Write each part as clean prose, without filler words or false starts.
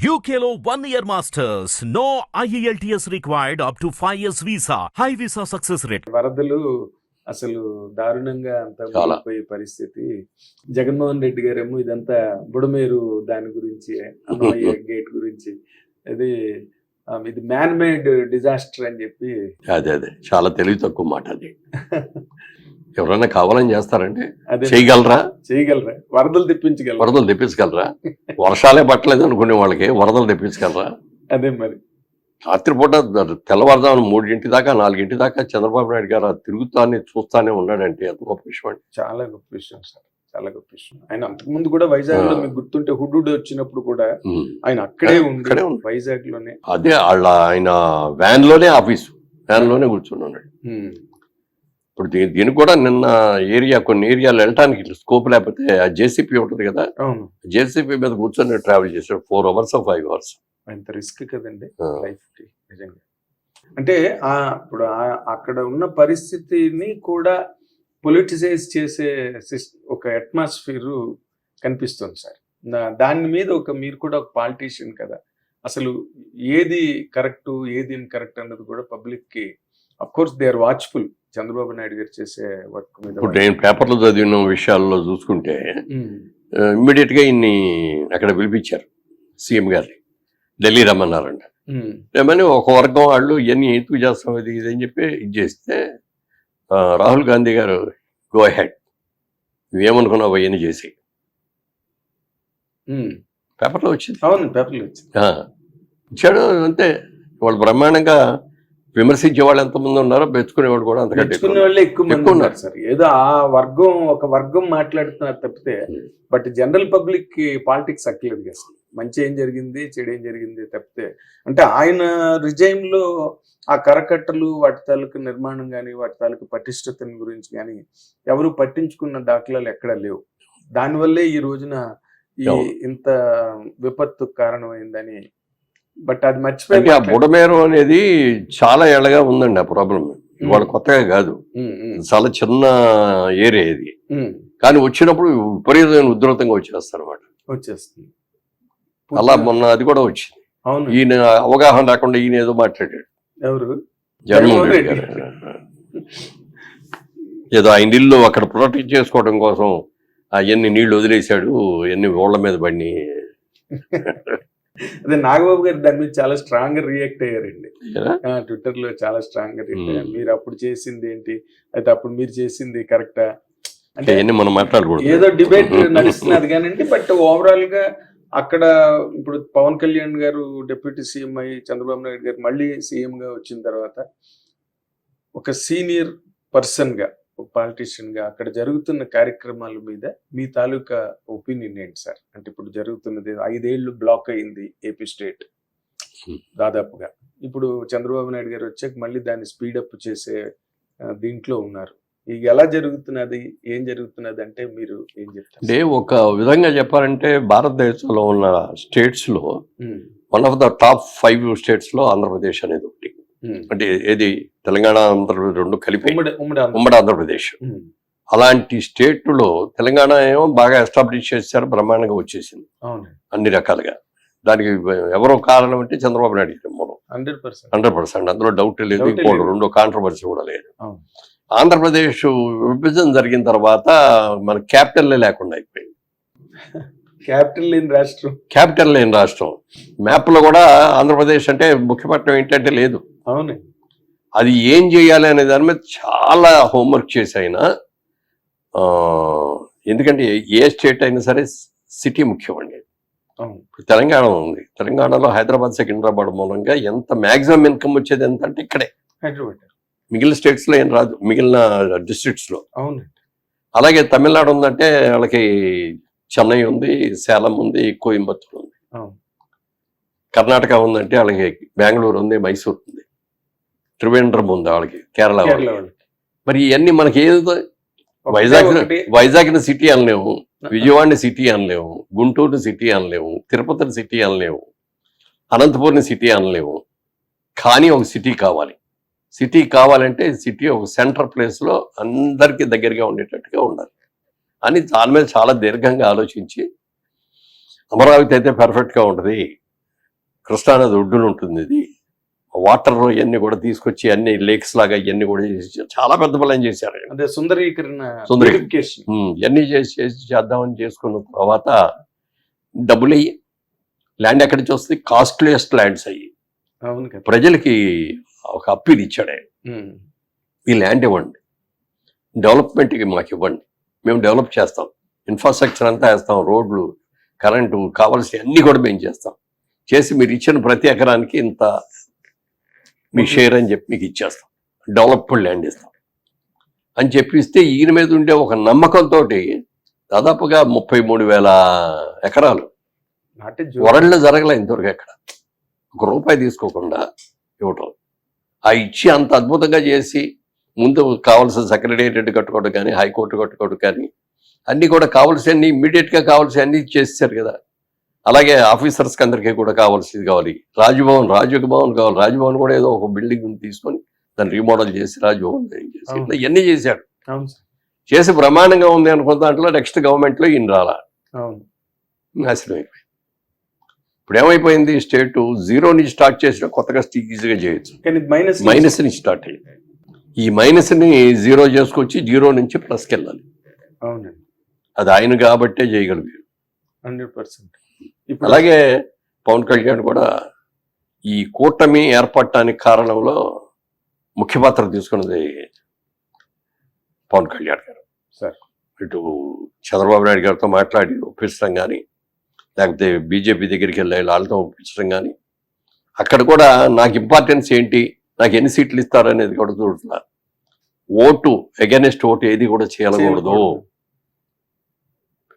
UKLO 1 year masters. No IELTS required up to 5 years visa. High visa success rate. వరదలు అసలు దారుణంగా అంతా చాలా. మునిగిపోయే పరిస్థితి. జగన్మోహన్ రెడ్డి గారేమో ఇదంతా బుడమేరు దాని గురించి, అన్నమయ్య గేట్ గురించి, ఇది ఇది మ్యాన్ మేడ్ డిజాస్టర్ అని చెప్పి అదే చాలా తెలివి తక్కువ మాట అది. ఎవరైనా కావాలని చేస్తారంటే అదే చేయగలరా? వరదలు తెప్పించగలరా? వరదలు తెప్పించగలరా? వర్షాలే పట్టలేదు అనుకునే వాళ్ళకి వరదలు తెప్పించగలరా? అదే మరి రాత్రిపూట తెల్లవారుజామున 3 దాకా 4 దాకా చంద్రబాబు నాయుడు గారు తిరుగుతానే చూస్తానే ఉన్నాడంటే ఎంత గొప్ప విషయం అండి. చాలా గొప్ప విషయం సార్, చాలా గొప్ప విషయం. ఆయన అంతకుముందు కూడా వైజాగ్ లో మీకు గుర్తుంటే హుడ్హుడ్ వచ్చినప్పుడు కూడా ఆయన అక్కడే ఉంది వైజాగ్ లోనే. అదే ఆయన వ్యాన్ లోనే వ్యాన్ లోనే కూర్చున్నాడు. ఇప్పుడు దీనికి కూడా నిన్న కొన్ని ఏరియాలు వెళ్ళటానికి స్కోప్ లేకపోతే ఆ జేసీపీ ఉంటుంది కదా, జేసీపీ మీద కూర్చొని ట్రావెల్ చేశాడు 4 hours 5 hours. అంత రిస్క్ కదండి లైఫ్ కి నిజంగా. అంటే ఇప్పుడు అక్కడ ఉన్న పరిస్థితిని కూడా పొలిటిసైజ్ చేసే ఒక అట్మాస్ఫియర్ కనిపిస్తుంది సార్. దాని మీద మీరు కూడా ఒక పాలిటీషియన్ కదా, అసలు ఏది కరెక్ట్ ఏది ఇన్కరెక్ట్ అన్నది కూడా పబ్లిక్ కి of course they are watchful Chandrababu Naidu గారు చేసే వర్క్ మీద. ఇప్పుడు నేను పేపర్లో చదివిన విషయాల్లో చూసుకుంటే ఇమ్మీడియట్ గా ఇన్ని అక్కడ పిలిపించారు సీఎం గారిని, ఢిల్లీ రమ్మన్నారంట. ఏమని ఒక వర్గం వాళ్ళు ఇవన్నీ ఎందుకు చేస్తాం ఇది అని చెప్పి ఇది చేస్తే రాహుల్ గాంధీ గారు గో హెడ్, నువ్వేమనుకున్నావు అవన్నీ చేసి పేపర్లో వచ్చింది. అవును పేపర్లో వచ్చింది, ఇచ్చాడు అంతే. వాళ్ళు బ్రహ్మాండంగా విమర్శించే వాళ్ళు ఎంతమంది ఉన్నారో మెచ్చుకునే వాళ్ళు కూడా అంతకంటే మెచ్చుకునే వాళ్ళే ఎక్కువ మంది ఉన్నారు సార్. ఏదో ఒక వర్గం మాట్లాడుతున్నారు తప్పితే, బట్ జనరల్ పబ్లిక్ కి పాలిటిక్స్ అక్కలేదు కదా. మంచి ఏం జరిగింది చెడు ఏం జరిగింది తప్పితే, అంటే ఆయన రిజైమ్ లో ఆ కరకట్టలు వాటి తాలూకు నిర్మాణం కానీ వాటి తాలూకు పటిష్టతని గురించి కానీ ఎవరు పట్టించుకున్న దాఖలాలు ఎక్కడా లేవు. దానివల్లే ఈ రోజున ఇంత విపత్తు కారణమైందని. బట్ అది మర్చిపోయి ఆ బుడమేరు అనేది చాలా ఏళ్ళగా ఉందండి ఆ ప్రాబ్లం. ఇవాళ కొత్తగా కాదు, చాలా చిన్న ఏరియా ఇది. కానీ వచ్చినప్పుడు విపరీతమైన ఉధృతంగా వచ్చేస్తుంది. అలా మొన్న అది కూడా వచ్చింది. ఈయన అవగాహన రాకుండా ఈయన ఏదో మాట్లాడాడు. ఎవరు? జగన్మోహన్ రెడ్డి గారు ఏదో ఆయన ఇల్లు అక్కడ ప్రొటెక్ట్ చేసుకోవడం కోసం అవన్నీ నీళ్లు వదిలేశాడు, ఎన్ని ఓళ్ల మీద పడి. అదే నాగబాబు గారు దాని మీద చాలా స్ట్రాంగ్ గా రియాక్ట్ అయ్యారండి ట్విట్టర్ లో, చాలా స్ట్రాంగ్ గా రియాక్ట్ అయ్యారు. మీరు అప్పుడు చేసింది ఏంటి, అయితే అప్పుడు మీరు చేసింది కరెక్టా అంటే మనం మాట్లాడకూడదు, ఏదో డిబేట్ నడుస్తున్నది కానండి. బట్ ఓవరాల్ గా అక్కడ ఇప్పుడు పవన్ కళ్యాణ్ గారు డిప్యూటీ సీఎం అయ్యి చంద్రబాబు నాయుడు గారు మళ్ళీ సీఎం గా వచ్చిన తర్వాత ఒక సీనియర్ పర్సన్ గా, ఒక పాలిటీషియన్ గా అక్కడ జరుగుతున్న కార్యక్రమాల మీద మీ తాలూకా ఒపీనియన్ ఏంటి సార్? అంటే ఇప్పుడు జరుగుతున్నది 5 ఏళ్ళు బ్లాక్ అయింది ఏపీ స్టేట్ దాదాపుగా. ఇప్పుడు చంద్రబాబు నాయుడు గారు వచ్చాక మళ్ళీ దాన్ని స్పీడప్ చేసే దీంట్లో ఉన్నారు. ఇది ఎలా జరుగుతున్నది, ఏం జరుగుతున్నది అంటే మీరు ఏం చెప్తారు? అంటే ఒక విధంగా చెప్పాలంటే భారతదేశంలో ఉన్న స్టేట్స్ లో one of the top 5 states లో ఆంధ్రప్రదేశ్ అనేది ఒకటి. అంటే ఏది తెలంగాణ ఆంధ్రప్రదేశ్ రెండు కలిపి ఉమ్మడి ఆంధ్రప్రదేశ్. అలాంటి స్టేట్లో తెలంగాణ ఏమో బాగా ఎస్టాబ్లిష్ చేశారు, బ్రహ్మాండంగా వచ్చేసింది అన్ని రకాలుగా. దానికి ఎవరో కారణం అంటే చంద్రబాబు నాయుడు మూలం 100%, అందులో డౌట్ లేదు. ఇంకోటి రెండో కాంట్రవర్సీ కూడా లేదు. ఆంధ్రప్రదేశ్ విభజన జరిగిన తర్వాత మన క్యాపిటల్ లేకుండా అయిపోయింది. క్యాపిటల్ లేని రాష్ట్రం. మ్యాప్ లో కూడా ఆంధ్రప్రదేశ్ అంటే ముఖ్యపట్నం ఏంటంటే లేదు. అవును, అది ఏం చేయాలి అనే దాని మీద చాలా హోంవర్క్ చేసి అయినా, ఎందుకంటే ఏ స్టేట్ అయినా సరే సిటీ ముఖ్యం అండి. తెలంగాణ ఉంది, తెలంగాణలో హైదరాబాద్ సికింద్రాబాద్ మూలంగా ఎంత మ్యాక్సిమం ఇన్కమ్ వచ్చేది ఎంత అంటే ఇక్కడే. హైదరాబాద్ మిగిలిన స్టేట్స్ లో ఏం రాదు, మిగిలిన డిస్ట్రిక్ట్స్ లో. అవును. అలాగే తమిళనాడు ఉందంటే వాళ్ళకి చెన్నై ఉంది, సేలం ఉంది, కోయంబత్తూర్ ఉంది. కర్ణాటక ఉందంటే వాళ్ళకి బెంగళూరు ఉంది, మైసూర్ ఉంది, త్రివేంద్రం ఉంది వాళ్ళకి, కేరళ వాళ్ళకి. మరి ఇవన్నీ మనకి ఏదో వైజాగ్ని సిటీ అనలేము, విజయవాడని సిటీ అనలేము, గుంటూరుని సిటీ అనలేము, తిరుపతిని సిటీ అనలేము, అనంతపూర్ని సిటీ అనలేము. కానీ ఒక సిటీ కావాలి. సిటీ కావాలంటే సిటీ ఒక సెంటర్ ప్లేస్లో అందరికీ దగ్గరగా ఉండేటట్టుగా ఉండాలి అని దాని మీద చాలా దీర్ఘంగా ఆలోచించి, అమరావతి అయితే పర్ఫెక్ట్గా ఉంటుంది, కృష్ణానది ఒడ్డున ఉంటుంది ఇది. వాటర్ ఇవన్నీ కూడా తీసుకొచ్చి అన్ని లేక్స్ లాగా ఇవన్నీ కూడా చేసి చాలా పెద్ద ప్లాన్ చేశారు ఆయన. అదే సుందరీకరణ సుందరీకరణ. beautification. ఇవన్నీ చేసి చేద్దామని చేసుకున్న తర్వాత డబ్బులు అయ్యి ల్యాండ్ ఎక్కడి నుంచి వస్తుంది, కాస్ట్లీయెస్ట్ ల్యాండ్స్ అయ్యి అవును కదా. ప్రజలకి ఒక అప్పీల్ ఇచ్చాడు ఆయన. ఉమ్. ఈ ల్యాండ్ ఇవ్వండి, డెవలప్మెంట్కి మాకు ఇవ్వండి, మేము డెవలప్ చేస్తాం, ఇన్ఫ్రాస్ట్రక్చర్ అంతా వేస్తాం, రోడ్లు, కరెంటు కావాల్సిన అన్నీ కూడా మేము చేస్తాం, చేసి మీరు ఇచ్చిన ప్రతి ఎకరానికి ఇంత మీ షేర్ అని చెప్పి మీకు ఇచ్చేస్తాం, డెవలప్డ్ ల్యాండ్ ఇస్తాం అని చెప్పిస్తే ఈయన మీద ఉండే ఒక నమ్మకంతో దాదాపుగా 33,000 ఎకరాలు నాటే జో- వరల్డ్లో జరగలే ఇంతవరకు ఎక్కడ ₹1 తీసుకోకుండా ఇవ్వటం. ఆ ఇచ్చి అంత అద్భుతంగా చేసి ముందు కావాల్సిన సెక్రటేరియట్ కట్టుకోవడం కానీ, హైకోర్టు కట్టుకోవడం కానీ అన్నీ కూడా కావాల్సినవి ఇమ్మీడియట్గా కావాల్సి అన్నీ చేస్తారు కదా. అలాగే ఆఫీసర్స్కి అందరికీ కూడా కావాల్సింది కావాలి. రాజ్భవన్ కావాలి. రాజ్భవన్ కూడా ఏదో ఒక బిల్డింగ్ తీసుకొని దాన్ని రీమోడల్ చేసి రాజ్భవన్ చేసి ఇట్లా ఇవన్నీ చేశాడు. అవును సార్. చేసి బ్రహ్మాండంగా ఉంది అనుకున్న దాంట్లో నెక్స్ట్ గవర్నమెంట్లో ఈయన రాలా, అవును. నాశనం అయిపోయింది. ఇప్పుడు ఏమైపోయింది, స్టేట్ 0 నుంచి స్టార్ట్ చేసిన కొత్తగా ఈజీగా చేయొచ్చు. కానీ మైనస్ మైనస్ నుంచి స్టార్ట్ అయ్యింది. ఈ మైనస్ని 0 చేసుకొచ్చి 0 నుంచి ప్లస్కి వెళ్ళాలి. అవునండి. అది ఆయన కాబట్టే చేయగలిగారు. 100%. ఇప్పుడు అలాగే పవన్ కళ్యాణ్ కూడా ఈ కూటమి ఏర్పడటానికి కారణంలో ముఖ్య పాత్ర తీసుకున్నది పవన్ కళ్యాణ్ గారు. సార్. ఇటు చంద్రబాబు నాయుడు గారితో మాట్లాడి ఒప్పించడం కానీ, లేకపోతే బీజేపీ దగ్గరికి వెళ్ళి వాళ్ళతో ఒప్పించడం కానీ, అక్కడ కూడా నాకు ఇంపార్టెన్స్ ఏంటి, నాకు ఎన్ని సీట్లు ఇస్తారు అనేది కూడా చూడుతున్నారు. ఓటు అగైనెస్ట్ ఓటు ఏది కూడా చేయకూడదు,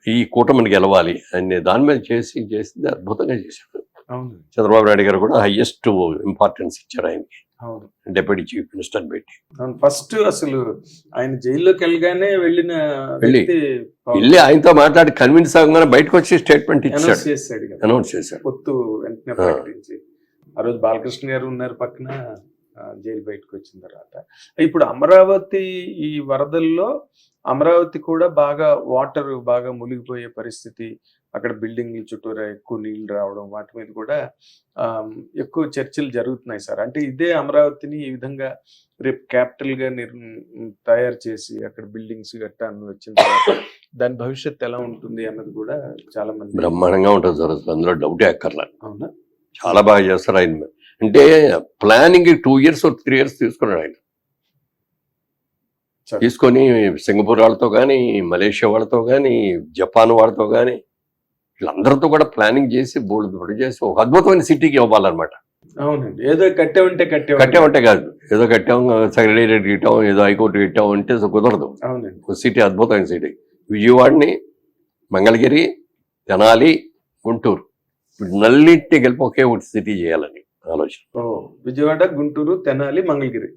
ఈ కూటమిని గెలవాలి అనే దాని మీద చేసి అద్భుతంగా చేశాడు. అవును. చంద్రబాబు నాయుడు గారు కూడా హైయెస్ట్ ఇంపార్టెన్స్ ఇచ్చారు ఆయనకి, అవును. డిప్యూటీ చీఫ్ మినిస్టర్ పెట్టి. అవును. ఫస్ట్ అసలు ఆయన జైల్లోకి వెళ్ళగానే వెళ్ళిన వ్యక్తి వెళ్ళి ఆయనతో మాట్లాడి కన్విన్స్ అవ్వగానే బయటకు వచ్చి స్టేట్మెంట్ అనౌన్స్ ఇచ్చాడు, చేశాడు కదా. అనౌన్స్ చేశాడు. పొత్తు వెంటనే ప్రకటించి ఆ రోజు బాలకృష్ణ గారు ఉన్నారు పక్కన, జైలు బయటకు వచ్చిన తర్వాత. ఇప్పుడు అమరావతి ఈ వరదల్లో అమరావతి కూడా వాటర్ బాగా మునిగిపోయే పరిస్థితి, అక్కడ బిల్డింగ్ల చుట్టూరా ఎక్కువ నీళ్లు రావడం, వాటి మీద కూడా ఎక్కువ చర్చలు జరుగుతున్నాయి సార్. అంటే ఇదే అమరావతిని ఈ విధంగా రేపు క్యాపిటల్ గా తయారు చేసి అక్కడ బిల్డింగ్స్ గట్టా అన్ని వచ్చిన తర్వాత దాని భవిష్యత్తు ఎలా ఉంటుంది అన్నది కూడా చాలా మంది. బ్రహ్మాండంగా ఉంటుంది సార్, అసలు అందులో డౌటే అక్కర్లా. అవునా? చాలా బాగా చేస్తారు ఆయన. అంటే ప్లానింగ్ 2 years or 3 years తీసుకున్నాడు ఆయన. తీసుకొని సింగపూర్ వాళ్ళతో కానీ, మలేషియా వాళ్ళతో కానీ, జపాన్ వాళ్ళతో కానీ వీళ్ళందరితో కూడా ప్లానింగ్ చేసి బోర్డు చేసి ఒక అద్భుతమైన సిటీకి ఇవ్వాలన్నమాట. అవునండి. ఏదో కట్టామంటే కాదు, ఏదో కట్టాం, సెక్రటేరియట్ కట్టాం, ఏదో హైకోర్టు కట్టాం అంటే కుదరదు. అవునండి. ఒక సిటీ అద్భుతమైన సిటీ. విజయవాడని, మంగళగిరి, తెనాలి, గుంటూరు నల్లింటి గెలిపి ఒకే ఒక సిటీ చేయాలని ఆలోచన. విజయవాడ, గుంటూరు, తెనాలి, మంగళగిరి.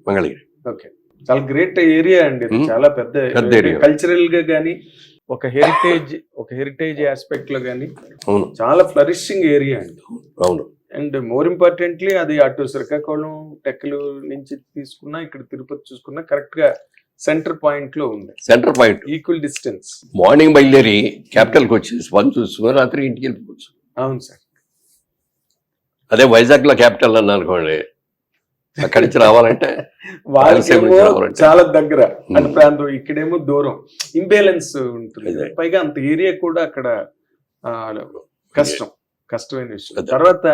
ఓకే. చాలా గ్రేట్ ఏరియా అండి. చాలా పెద్ద ఏరియా. కల్చరల్ గా గానీ, ఒక హెరిటేజ్ ఆస్పెక్ట్ లో గానీ చాలా ఫ్లరిషింగ్ ఏరియా అండి. అవును. అండ్ మోర్ ఇంపార్టెంట్లీ అది అటు శ్రీకాకుళం టెక్కలు నుంచి తీసుకున్నా, ఇక్కడ తిరుపతి చూసుకున్నా కరెక్ట్ గా సెంటర్ పాయింట్ లో ఉంది. Centre point, equal distance. Morning బయలుదేరి క్యాపిటల్కి వచ్చేసి 1 చూసుకుని రాత్రి ఇంటికి వెళ్ళిపోవచ్చు. అవును సార్. అదే వైజాగ్ లో క్యాపిటల్ అన్న అనుకోండి, అక్కడి నుంచి రావాలంటే వాళ్ళకేమో చాలా దగ్గర అటు ప్రాంతం, ఇక్కడేమో దూరం, ఇంబ్యాలెన్స్ ఉంటుంది. పైగా అంత ఏరియా కూడా అక్కడ కష్టమైన విషయం. తర్వాత